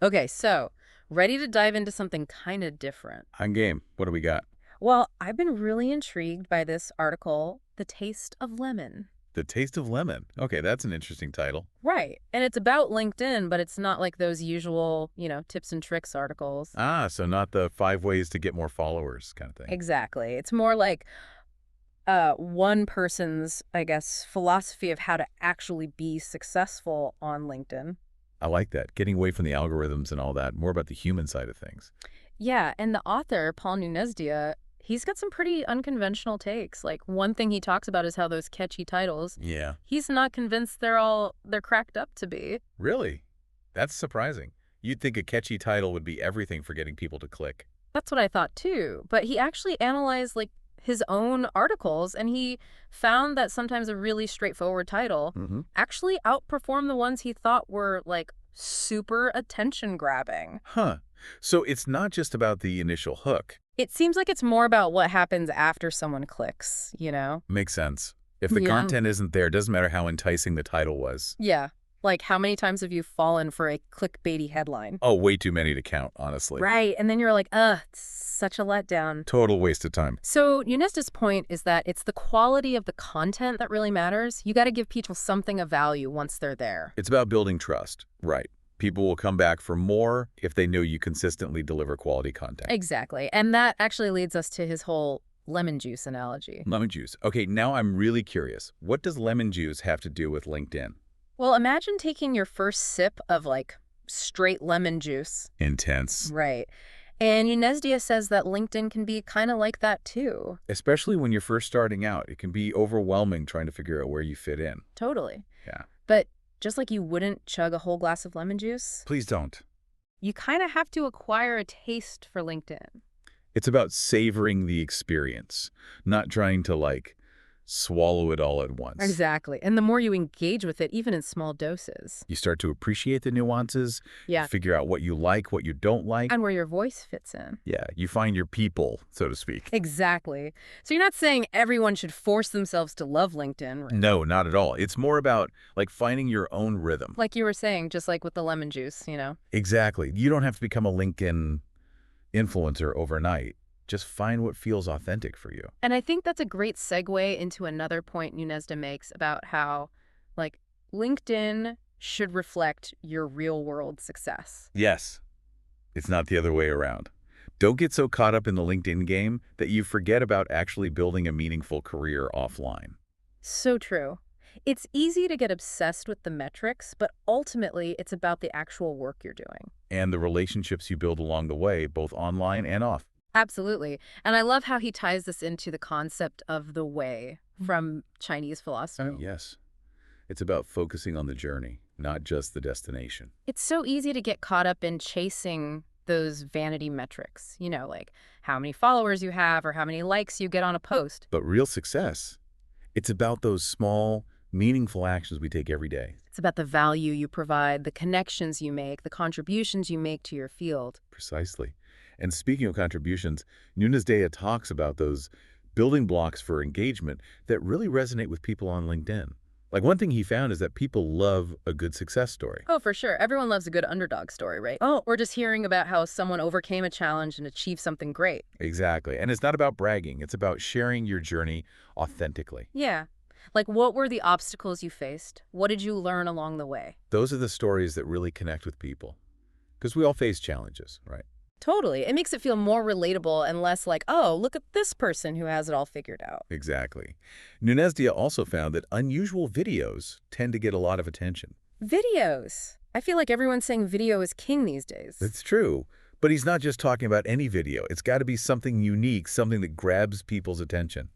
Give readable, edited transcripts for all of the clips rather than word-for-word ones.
Okay, so ready to dive into something kind of different. On game. What do we got? Well, I've been really intrigued by this article, The Taste of Lemon. The Taste of Lemon. Okay, that's an interesting title. Right. And it's about LinkedIn, but it's not like those usual, tips and tricks articles. Ah, so not the 5 ways to get more followers kind of thing. Exactly. It's more like one person's, I guess, philosophy of how to actually be successful on LinkedIn. I like that. Getting away from the algorithms and all that. More about the human side of things. Yeah, and the author, Paul Nunesdea, he's got some pretty unconventional takes. Like one thing he talks about is how those catchy titles, Yeah. he's not convinced they're cracked up to be. Really? That's surprising. You'd think a catchy title would be everything for getting people to click. That's what I thought too. But he actually analyzed like his own articles and he found that sometimes a really straightforward title Mm-hmm. actually outperformed the ones he thought were like super attention grabbing. Huh. So it's not just about the initial hook. It seems like it's more about what happens after someone clicks, you know? Makes sense. If the Yeah. content isn't there, it doesn't matter how enticing the title was. Yeah. Like how many times have you fallen for a clickbaity headline? Oh, way too many to count, honestly. Right. And then you're like, it's such a letdown. Total waste of time. So Unesda's point is that it's the quality of the content that really matters. You got to give people something of value once they're there. It's about building trust. Right. People will come back for more if they know you consistently deliver quality content. Exactly. And that actually leads us to his whole lemon juice analogy. Lemon juice. Okay, now I'm really curious. What does lemon juice have to do with LinkedIn? Well, imagine taking your first sip of like straight lemon juice. Intense. Right. And Unesdia says that LinkedIn can be kind of like that too. Especially when you're first starting out. It can be overwhelming trying to figure out where you fit in. Totally. Yeah. But just like you wouldn't chug a whole glass of lemon juice, Please don't. you kind of have to acquire a taste for LinkedIn. It's about savoring the experience, not trying to, swallow it all at once. Exactly. And the more you engage with it, even in small doses. You start to appreciate the nuances, Yeah. figure out what you like, what you don't like. And where your voice fits in. Yeah, you find your people, so to speak. Exactly. So you're not saying everyone should force themselves to love LinkedIn, right? No, not at all. It's more about, finding your own rhythm. Like you were saying, just like with the lemon juice, you know? Exactly. You don't have to become a LinkedIn influencer overnight. Just find what feels authentic for you. And I think that's a great segue into another point Nunesda makes about how, like, LinkedIn should reflect your real-world success. Yes, it's not the other way around. Don't get so caught up in the LinkedIn game that you forget about actually building a meaningful career offline. So true. It's easy to get obsessed with the metrics, but ultimately it's about the actual work you're doing. And the relationships you build along the way, both online and off. Absolutely. And I love how he ties this into the concept of the way from Chinese philosophy. Yes. It's about focusing on the journey, not just the destination. It's so easy to get caught up in chasing those vanity metrics, like how many followers you have or how many likes you get on a post. But real success, it's about those small, meaningful actions we take every day. It's about the value you provide, the connections you make, the contributions you make to your field. Precisely. And speaking of contributions, Nunesdea talks about those building blocks for engagement that really resonate with people on LinkedIn. Like one thing he found is that people love a good success story. Oh, for sure. Everyone loves a good underdog story, right? Oh, or just hearing about how someone overcame a challenge and achieved something great. Exactly. And it's not about bragging. It's about sharing your journey authentically. Yeah. Like, what were the obstacles you faced? What did you learn along the way? Those are the stories that really connect with people. Because we all face challenges, right? Totally. It makes it feel more relatable and less like, oh, look at this person who has it all figured out. Exactly. Nunesdea also found that unusual videos tend to get a lot of attention. Videos. I feel like everyone's saying video is king these days. That's true. But he's not just talking about any video. It's got to be something unique, something that grabs people's attention.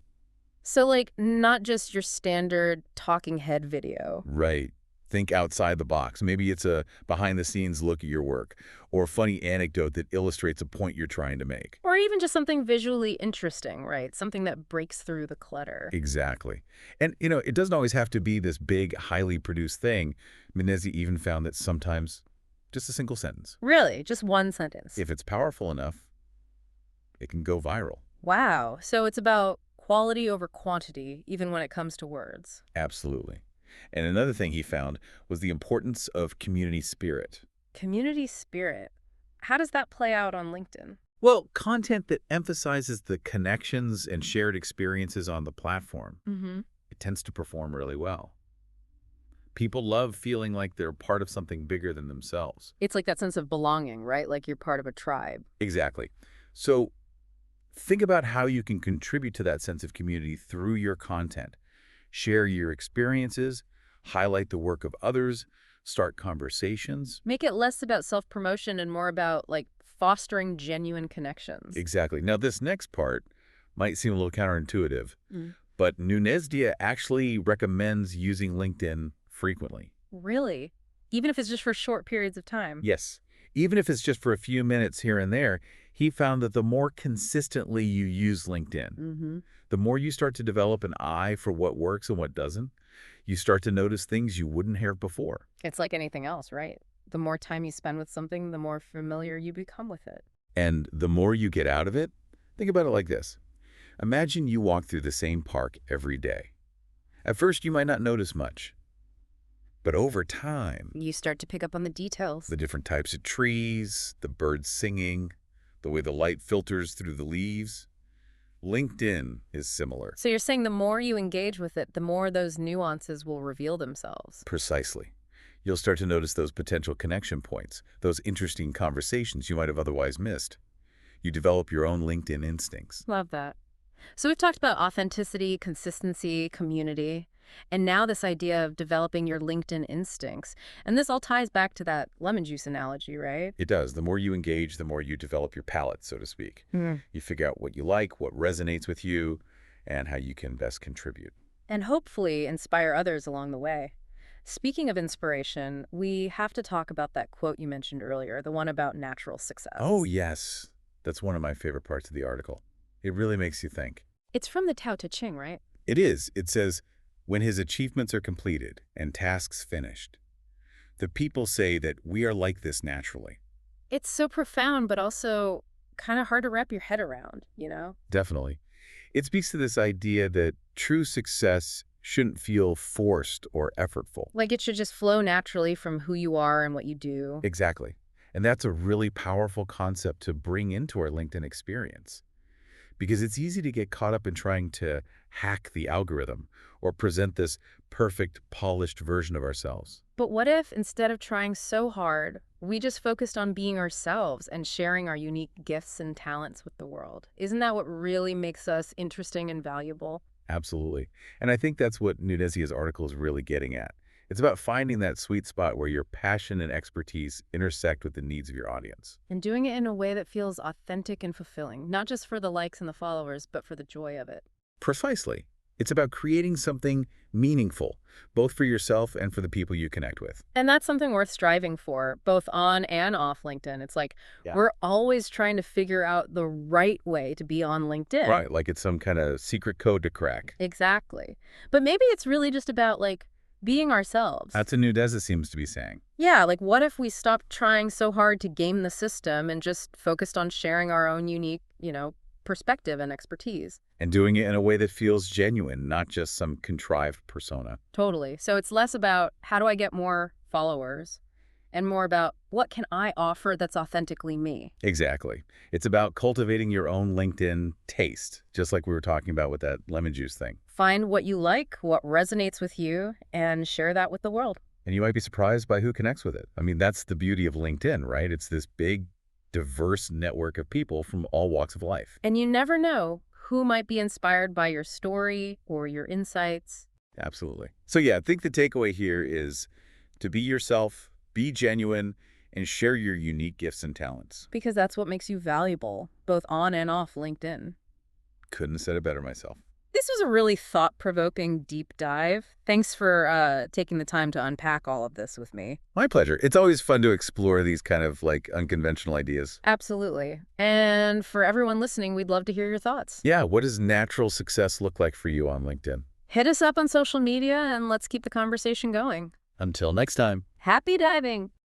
So, like, not just your standard talking head video. Right. Think outside the box. Maybe it's a behind-the-scenes look at your work, or a funny anecdote that illustrates a point you're trying to make. Or even just something visually interesting, right? Something that breaks through the clutter. Exactly. And, it doesn't always have to be this big, highly produced thing. Menezes even found that sometimes just a single sentence, Really? Just one sentence? if it's powerful enough, it can go viral. Wow. So it's about quality over quantity, even when it comes to words. Absolutely. And another thing he found was the importance of community spirit. Community spirit. How does that play out on LinkedIn? Well, content that emphasizes the connections and shared experiences on the platform, Mm-hmm. it tends to perform really well. People love feeling like they're part of something bigger than themselves. It's like that sense of belonging, right? Like you're part of a tribe. Exactly. So think about how you can contribute to that sense of community through your content. Share your experiences, highlight the work of others, start conversations. Make it less about self-promotion and more about like fostering genuine connections. Exactly. Now, this next part might seem a little counterintuitive, Mm. but Nunesdea actually recommends using LinkedIn frequently. Really? Even if it's just for short periods of time? Yes, even if it's just for a few minutes here and there, he found that the more consistently you use LinkedIn, Mm-hmm. the more you start to develop an eye for what works and what doesn't. You start to notice things you wouldn't have before. It's like anything else, right? The more time you spend with something, the more familiar you become with it. And the more you get out of it, think about it like this. Imagine you walk through the same park every day. At first, you might not notice much. But over time, You start to pick up on the details. the different types of trees, the birds singing, the way the light filters through the leaves, LinkedIn is similar. So you're saying the more you engage with it, the more those nuances will reveal themselves. Precisely. You'll start to notice those potential connection points, those interesting conversations you might have otherwise missed. You develop your own LinkedIn instincts. Love that. So we've talked about authenticity, consistency, community, and now this idea of developing your LinkedIn instincts. And this all ties back to that lemon juice analogy, right? It does. The more you engage, the more you develop your palate, so to speak. Mm. You figure out what you like, what resonates with you, and how you can best contribute. And hopefully inspire others along the way. Speaking of inspiration, we have to talk about that quote you mentioned earlier, the one about natural success. Oh, yes. That's one of my favorite parts of the article. It really makes you think. It's from the Tao Te Ching, right? It is. It says, when his achievements are completed and tasks finished, the people say that we are like this naturally. It's so profound, but also kind of hard to wrap your head around, Definitely. It speaks to this idea that true success shouldn't feel forced or effortful. Like it should just flow naturally from who you are and what you do. Exactly. And that's a really powerful concept to bring into our LinkedIn experience. Because it's easy to get caught up in trying to hack the algorithm or present this perfect, polished version of ourselves. But what if, instead of trying so hard, we just focused on being ourselves and sharing our unique gifts and talents with the world? Isn't that what really makes us interesting and valuable? Absolutely. And I think that's what Nunesdea's article is really getting at. It's about finding that sweet spot where your passion and expertise intersect with the needs of your audience. And doing it in a way that feels authentic and fulfilling, not just for the likes and the followers, but for the joy of it. Precisely. It's about creating something meaningful, both for yourself and for the people you connect with. And that's something worth striving for, both on and off LinkedIn. It's like Yeah. we're always trying to figure out the right way to be on LinkedIn. Right, like it's some kind of secret code to crack. Exactly. But maybe it's really just about being ourselves. That's what Nunesdea seems to be saying. Yeah, like what if we stopped trying so hard to game the system and just focused on sharing our own unique, perspective and expertise? And doing it in a way that feels genuine, not just some contrived persona. Totally. So it's less about how do I get more followers and more about what can I offer that's authentically me. Exactly. It's about cultivating your own LinkedIn taste, just like we were talking about with that lemon juice thing. Find what you like, what resonates with you, and share that with the world. And you might be surprised by who connects with it. I mean, that's the beauty of LinkedIn, right? It's this big, diverse network of people from all walks of life. And you never know who might be inspired by your story or your insights. Absolutely. So yeah, I think the takeaway here is to be yourself, be genuine, and share your unique gifts and talents. Because that's what makes you valuable, both on and off LinkedIn. Couldn't have said it better myself. This was a really thought-provoking deep dive. Thanks for taking the time to unpack all of this with me. My pleasure. It's always fun to explore these kind of unconventional ideas. Absolutely. And for everyone listening, we'd love to hear your thoughts. Yeah, what does natural success look like for you on LinkedIn? Hit us up on social media and let's keep the conversation going. Until next time. Happy diving!